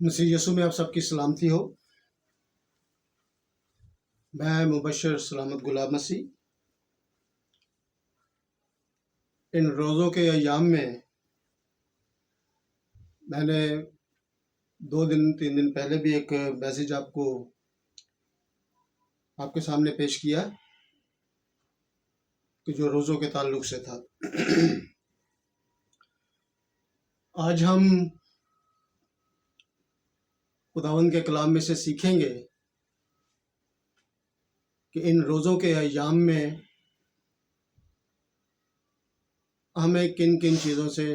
मसीह यसु में आप सबकी सलामती हो। मैं मुबशर सलामत गुलाब मसीह इन रोज़ों के अय्याम में मैंने 2-3 दिन पहले भी एक मैसेज आपके सामने पेश किया कि जो रोज़ों के ताल्लुक से था। आज हम खुदावंद के कलाम में से सीखेंगे कि इन रोज़ों के अय्याम में हमें किन किन चीज़ों से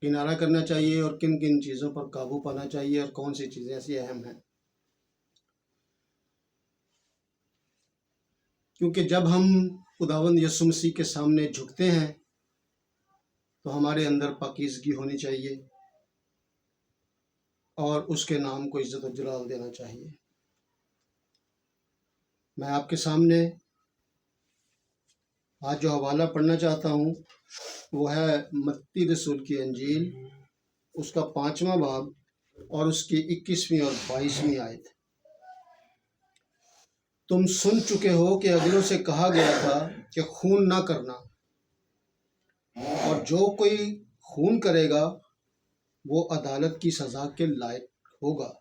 किनारा करना चाहिए और किन किन चीज़ों पर काबू पाना चाहिए और कौन सी चीज़ें ऐसी अहम हैं। क्योंकि जब हम खुदावंद यीशु मसीह के सामने झुकते हैं तो हमारे अंदर पाकीज़गी होनी चाहिए और उसके नाम को इज्जत और जलाल देना चाहिए। मैं आपके सामने आज जो हवाला पढ़ना चाहता हूँ वो है मत्ती रसूल की अंजील, उसका 5वां बाब और उसकी 21वीं और 22वीं आयत। तुम सुन चुके हो कि अगलों से कहा गया था कि खून ना करना, और जो कोई खून करेगा वो अदालत की सज़ा के लायक होगा।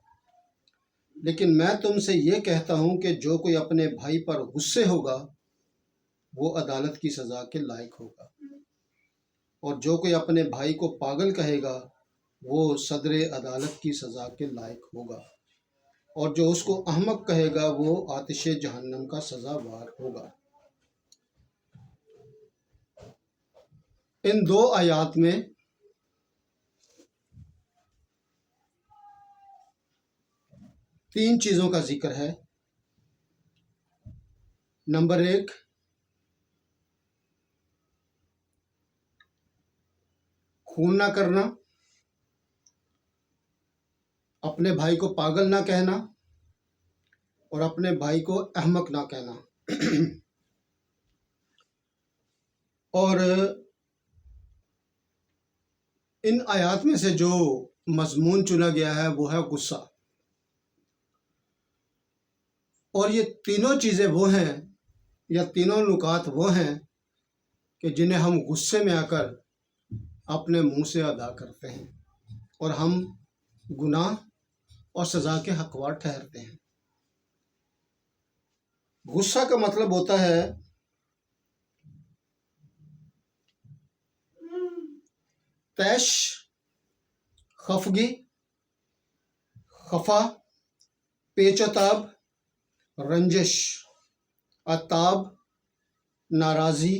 लेकिन मैं तुमसे ये कहता हूँ कि जो कोई अपने भाई पर गुस्से होगा वो अदालत की सज़ा के लायक होगा, और जो कोई अपने भाई को पागल कहेगा वो सदरे अदालत की सज़ा के लायक होगा, और जो उसको अहमक कहेगा वो आतिश जहन्नम का सज़ावार होगा। इन 2 आयात में तीन चीज़ों का जिक्र है। नंबर 1, खून ना करना, अपने भाई को पागल ना कहना और अपने भाई को अहमक ना कहना। और इन आयात में से जो मजमून चुना गया है वो है गुस्सा। और ये तीनों चीज़ें वो हैं या तीनों नुकात वो हैं कि जिन्हें हम गुस्से में आकर अपने मुंह से अदा करते हैं और हम गुनाह और सज़ा के हकदार ठहरते हैं। गुस्सा का मतलब होता है तैश, खफगी, खफा, पेचताब, रंजिश, अताब, नाराज़ी।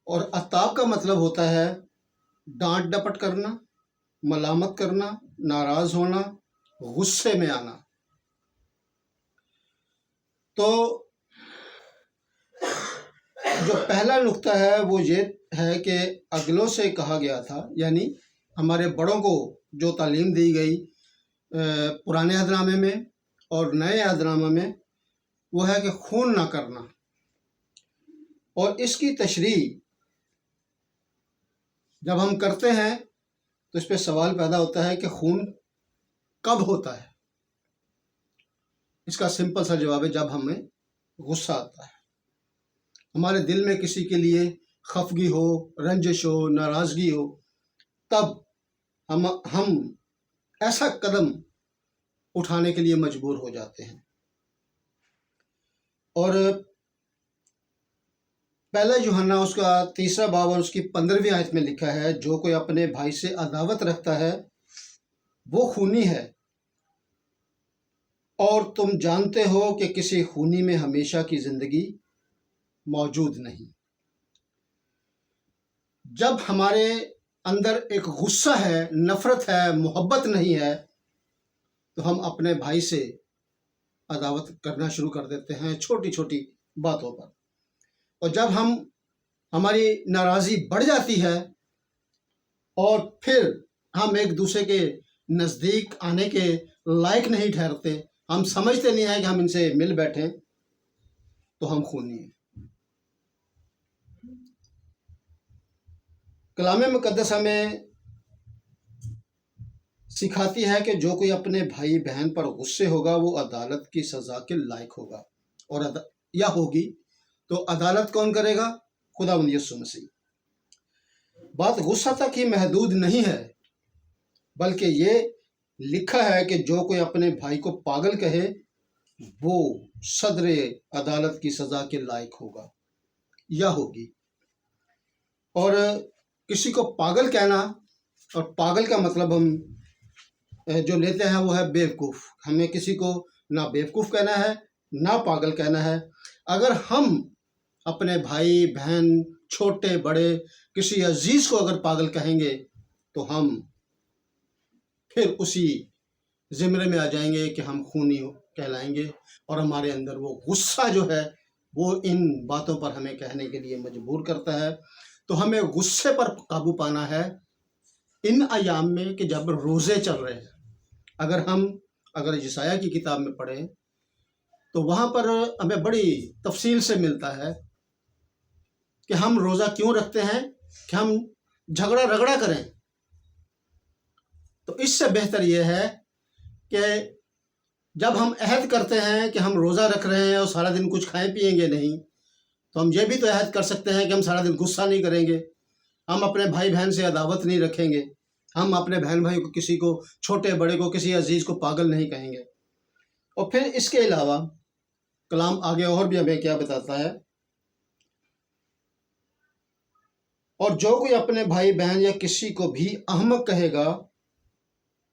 और अताब का मतलब होता है डांट डपट करना, मलामत करना, नाराज होना, गुस्से में आना। तो जो पहला नुक्ता है वो ये है कि अगलों से कहा गया था, यानी हमारे बड़ों को जो तालीम दी गई पुराने अहदनामे में और नए अहदनामे में, वो है कि खून ना करना। और इसकी तशरीह जब हम करते हैं तो इस पर सवाल पैदा होता है कि खून कब होता है। इसका सिंपल सा जवाब है जब हमें गुस्सा आता है, हमारे दिल में किसी के लिए खफगी हो, रंजिश हो, नाराज़गी हो, तब हम ऐसा कदम उठाने के लिए मजबूर हो जाते हैं। और पहला यूहन्ना उसका 3 बाब और उसकी 15वीं आयत में लिखा है, जो कोई अपने भाई से अदावत रखता है वो खूनी है, और तुम जानते हो कि किसी खूनी में हमेशा की जिंदगी मौजूद नहीं। जब हमारे अंदर एक गुस्सा है, नफरत है, मोहब्बत नहीं है, तो हम अपने भाई से अदावत करना शुरू कर देते हैं छोटी छोटी बातों पर। और जब हमारी नाराज़ी बढ़ जाती है और फिर हम एक दूसरे के नज़दीक आने के लायक नहीं ठहरते, हम समझते नहीं हैं कि हम इनसे मिल बैठें, तो हम खूनी हैं। कलाम मुकद्दस हमें सिखाती है कि जो कोई अपने भाई बहन पर गुस्से होगा वो अदालत की सज़ा के लायक होगा, और या होगी। तो अदालत कौन करेगा? खुदावंद यीशु मसीह। बात गुस्सा तक ही महदूद नहीं है, बल्कि ये लिखा है कि जो कोई अपने भाई को पागल कहे वो सदर अदालत की सज़ा के लायक होगा या होगी। और किसी को पागल कहना, और पागल का मतलब हम जो लेते हैं वो है बेवकूफ़। हमें किसी को ना बेवकूफ़ कहना है ना पागल कहना है। अगर हम अपने भाई बहन, छोटे बड़े, किसी अजीज़ को अगर पागल कहेंगे तो हम फिर उसी ज़िम्रे में आ जाएंगे कि हम खूनी कहलाएंगे, और हमारे अंदर वो गुस्सा जो है वो इन बातों पर हमें कहने के लिए मजबूर करता है। तो हमें गुस्से पर काबू पाना है इन अयाम में कि जब रोज़े चल रहे हैं। अगर यशायाह की किताब में पढ़ें तो वहाँ पर हमें बड़ी तफसील से मिलता है कि हम रोज़ा क्यों रखते हैं, कि हम झगड़ा रगड़ा करें। तो इससे बेहतर यह है कि जब हम अहद करते हैं कि हम रोज़ा रख रहे हैं और सारा दिन कुछ खाएं पिएंगे नहीं, तो हम ये भी तो अहद कर सकते हैं कि हम सारा दिन गुस्सा नहीं करेंगे, हम अपने भाई बहन से अदावत नहीं रखेंगे, हम अपने बहन भाई को, किसी को, छोटे बड़े को, किसी अजीज़ को पागल नहीं कहेंगे। और फिर इसके अलावा कलाम आगे और भी हमें क्या बताता है, और जो कोई अपने भाई बहन या किसी को भी अहमक कहेगा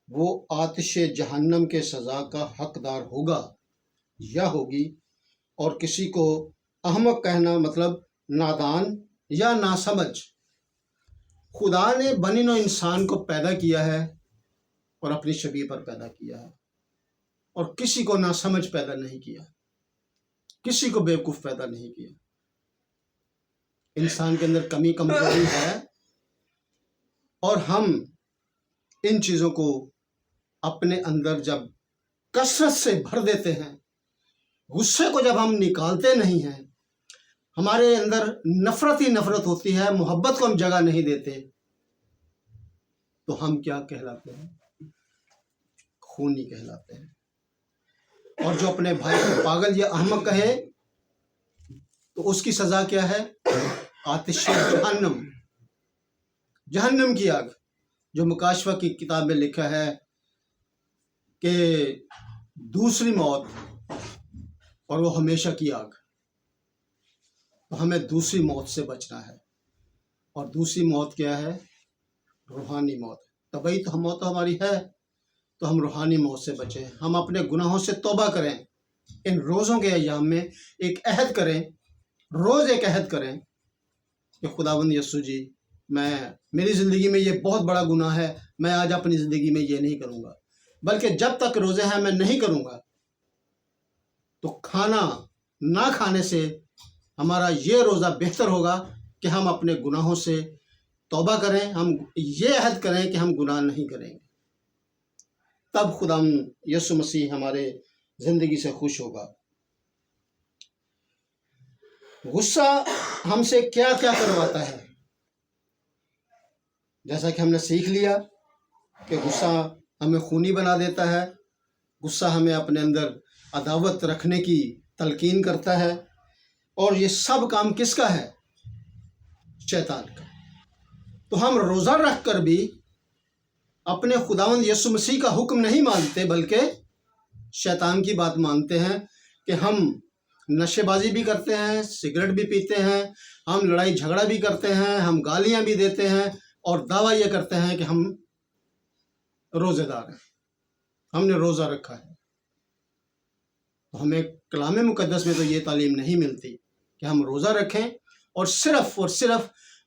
वो आतिशे जहन्नम के सज़ा का हकदार होगा या होगी। और किसी को अहमक कहना मतलब नादान या नासमझ। खुदा ने बनी नौ इंसान को पैदा किया है और अपनी शबीह पर पैदा किया है, और किसी को नासमझ पैदा नहीं किया, किसी को बेवकूफ़ पैदा नहीं किया। इंसान के अंदर कमी कमजोरी है, और हम इन चीज़ों को अपने अंदर जब कसरत से भर देते हैं, गुस्से को जब हम निकालते नहीं हैं, हमारे अंदर नफरत ही नफरत होती है, मोहब्बत को हम जगह नहीं देते, तो हम क्या कहलाते हैं? खूनी कहलाते हैं। और जो अपने भाई को पागल या अहमक कहे तो उसकी सज़ा क्या है? आतिश जहन्नम, जहन्नम की आग, जो मुकाशवा की किताब में लिखा है कि दूसरी मौत, और वो हमेशा की आग। तो हमें दूसरी मौत से बचना है, और दूसरी मौत क्या है? रूहानी मौत। तभी तो मौत हमारी है, तो हम रूहानी मौत से बचें, हम अपने गुनाहों से तौबा करें। इन रोज़ों के अय्याम में एक अहद करें, रोज़ एक अहद करें कि खुदावंद यीशु जी, मेरी ज़िंदगी में ये बहुत बड़ा गुनाह है, मैं आज अपनी ज़िंदगी में ये नहीं करूँगा, बल्कि जब तक रोज़े हैं मैं नहीं करूँगा। तो खाना ना खाने से हमारा ये रोज़ा बेहतर होगा कि हम अपने गुनाहों से तौबा करें, हम ये अहद करें कि हम गुनाह नहीं करेंगे। तब खुदा यीशु मसीह हमारे ज़िंदगी से खुश होगा। गुस्सा हमसे क्या क्या करवाता है? जैसा कि हमने सीख लिया कि गुस्सा हमें खूनी बना देता है, गुस्सा हमें अपने अंदर अदावत रखने की तलकीन करता है, और ये सब काम किसका है? शैतान का। तो हम रोज़ा रख कर भी अपने खुदावंद यीशु मसीह का हुक्म नहीं मानते, बल्कि शैतान की बात मानते हैं कि हम नशेबाजी भी करते हैं, सिगरेट भी पीते हैं, हम लड़ाई झगड़ा भी करते हैं, हम गालियां भी देते हैं, और दावा ये करते हैं कि हम रोज़ेदार हैं, हमने रोज़ा रखा है। तो हमें कलाम मुकद्दस में तो ये तालीम नहीं मिलती कि हम रोज़ा रखें और सिर्फ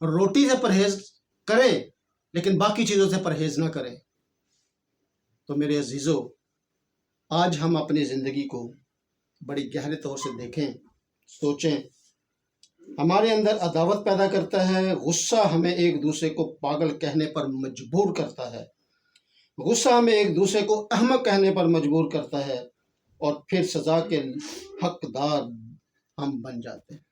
रोटी से परहेज़ करें, लेकिन बाकी चीज़ों से परहेज़ ना करें। तो मेरे अजीज़ों, आज हम अपनी ज़िंदगी को बड़ी गहरे तौर से देखें, सोचें। हमारे अंदर अदावत पैदा करता है, गुस्सा हमें एक दूसरे को पागल कहने पर मजबूर करता है, गुस्सा हमें एक दूसरे को अहमक कहने पर मजबूर करता है, और फिर सज़ा के हकदार हम बन जाते हैं।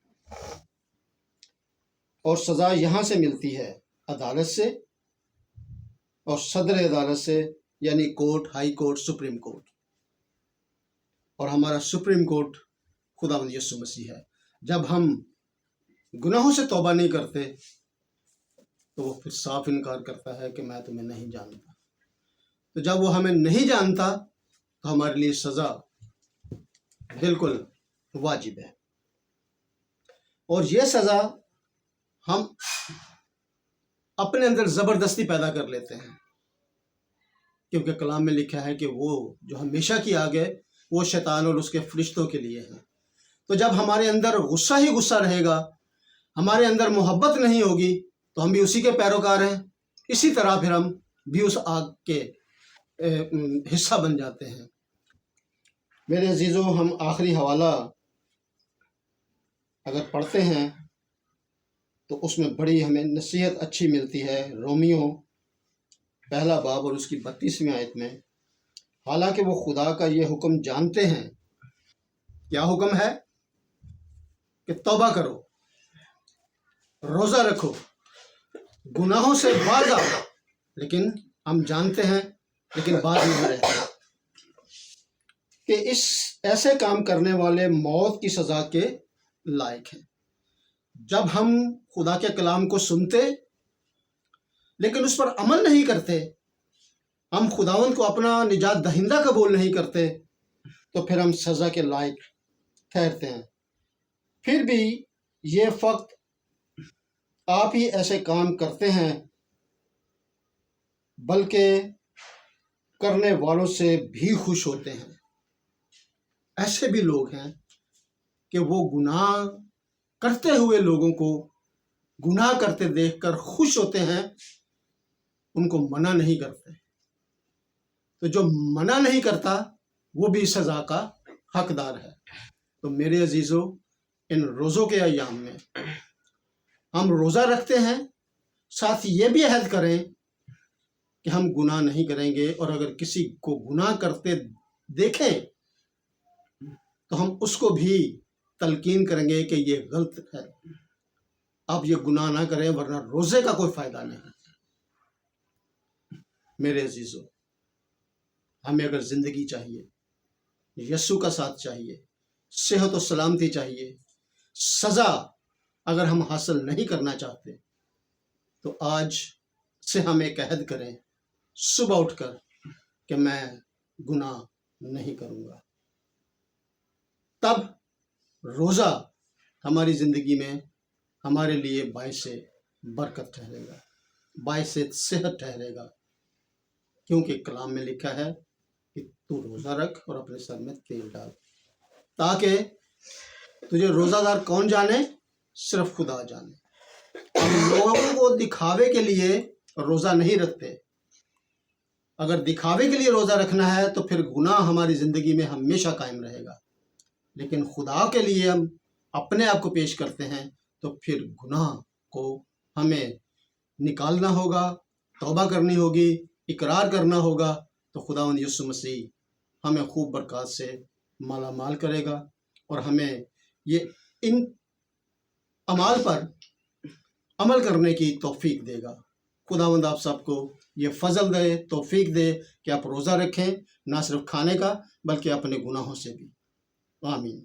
और सज़ा यहाँ से मिलती है, अदालत से और सदर अदालत से, यानी court, high court, supreme court, और हमारा सुप्रीम कोर्ट खुदावंद यीशु मसीह है। जब हम गुनाहों से तौबा नहीं करते तो वो फिर साफ इनकार करता है कि मैं तुम्हें नहीं जानता। तो जब वो हमें नहीं जानता तो हमारे लिए सज़ा बिल्कुल वाजिब है, और ये सज़ा हम अपने अंदर ज़बरदस्ती पैदा कर लेते हैं, क्योंकि कलाम में लिखा है कि वो जो हमेशा की आग है वो शैतान और उसके फरिश्तों के लिए है। तो जब हमारे अंदर गुस्सा ही गुस्सा रहेगा, हमारे अंदर मोहब्बत नहीं होगी, तो हम भी उसी के पैरोकार हैं। इसी तरह फिर हम भी उस आग के हिस्सा बन जाते हैं। मेरे अजीज़ों, हम आखिरी हवाला अगर पढ़ते हैं तो उसमें बड़ी हमें नसीहत अच्छी मिलती है। रोमियो पहला बाब और उसकी 32वीं आयत में, हालांकि वो खुदा का ये हुक्म जानते हैं। क्या हुक्म है? कि तौबा करो, रोज़ा रखो, गुनाहों से बाज आओ। लेकिन हम जानते हैं, लेकिन बाज नहीं रहते कि इस ऐसे काम करने वाले मौत की सज़ा के लायक हैं। जब हम खुदा के कलाम को सुनते लेकिन उस पर अमल नहीं करते, हम खुदावंद को अपना निजात दहिंदा कबूल नहीं करते, तो फिर हम सज़ा के लायक ठहरते हैं। फिर भी ये वक्त आप ही ऐसे काम करते हैं, बल्कि करने वालों से भी खुश होते हैं। ऐसे भी लोग हैं कि वो गुनाह करते हुए लोगों को गुनाह करते देखकर खुश होते हैं, उनको मना नहीं करते। तो जो मना नहीं करता वो भी सज़ा का हकदार है। तो मेरे अजीज़ों, इन रोज़ों के अय्याम में हम रोज़ा रखते हैं, साथ ही ये भी अहद करें कि हम गुनाह नहीं करेंगे, और अगर किसी को गुनाह करते देखें तो हम उसको भी तलकीन करेंगे कि ये गलत है, आप ये गुनाह ना करें, वरना रोज़े का कोई फ़ायदा नहीं। मेरे अजीज़ों, हमें अगर ज़िंदगी चाहिए, यीशु का साथ चाहिए, सेहत और सलामती चाहिए, सज़ा अगर हम हासिल नहीं करना चाहते, तो आज से हम एक अहद करें सुबह उठकर कि मैं गुनाह नहीं करूँगा। तब रोज़ा हमारी ज़िंदगी में हमारे लिए बाइस से बरकत ठहरेगा, बाइस से सेहत ठहरेगा, क्योंकि कलाम में लिखा है कि तू रोज़ा रख और अपने सर में तेल डाल, ताकि तुझे रोज़ादार कौन जाने? सिर्फ खुदा जाने। हम लोगों को दिखावे के लिए रोज़ा नहीं रखते। अगर दिखावे के लिए रोज़ा रखना है तो फिर गुनाह हमारी ज़िंदगी में हमेशा कायम रहेगा। लेकिन खुदा के लिए हम अपने आप को पेश करते हैं, तो फिर गुनाह को हमें निकालना होगा, तौबा करनी होगी, इकरार करना होगा। तो खुदावंद यीशु मसीह हमें खूब बरकत से माला माल करेगा और हमें ये इन अमाल पर अमल करने की तौफीक देगा। खुदावंद आप सबको ये फजल दे, तौफीक दे कि आप रोज़ा रखें, ना सिर्फ खाने का बल्कि अपने गुनाहों से भी। आमीन।